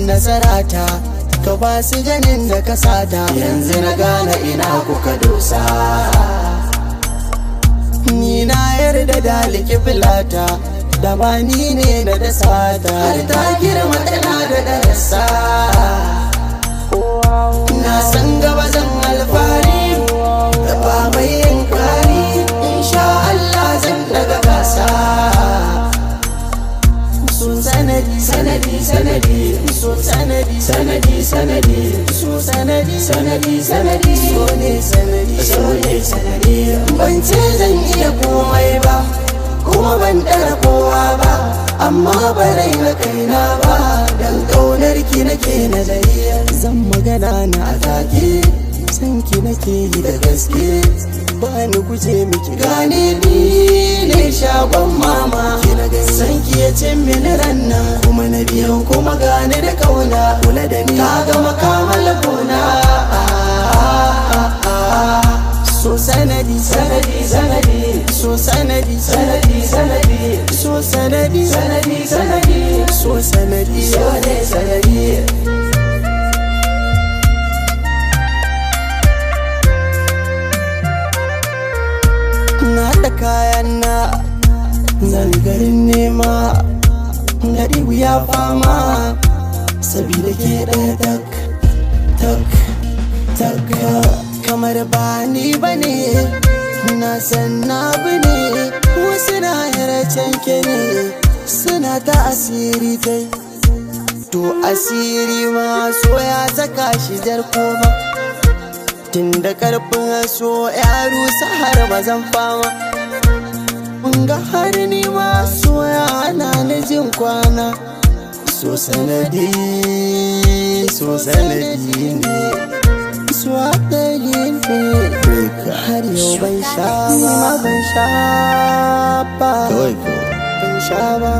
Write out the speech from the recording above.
nasarata, ka ba su ganin da ka sata. Yanzu na gane ina kuka dosa, ni na yarda da alƙiblata, da ba ni ne na da sata. Har ta girma tana da darasa, na san gaba zan alfahari, da ba mai yin kari, insha Allah zan daga gasa. So sanadi sanadi sanadi, so sanadi sanadi sanadi, so sanadi sanadi sanadi, so ne sanadi so ne sanadi. Ban ce zan iya komai ba, kuma ban ɗara kowa ba, amma ba raina kaina ba, dan ƙaunar ki nake nazariya. Zan magana na atake, san ki nake yi da gaske, ba ni guje miki. Gane ni ne shagon mama, san ki ya ce mini ranna, kuma na biyan kuma gane da kauna. Kula da ni ka gama kamala gona. So sanadi sanadi sanadi, so sanadi sanadi sanadi, so sanadi sanadi sanadi, so sanadi so ne sanadi. Na da kayan na zan garin nema, gari wuya fama, sabida ke ɗaya tak tak tak. Kamar ba ni bane, na san na bane, wasu na yaracen ke ne, suna ta asiri tai. To asiri ma so ya saka shi jar koma, tun da karfin so ya rusa har bazan fama. Mun ga har ni ma so ya hana ni jin kwana. So sanadi ne, so haɗari ne, har yau ban sha ba, ban sha ba.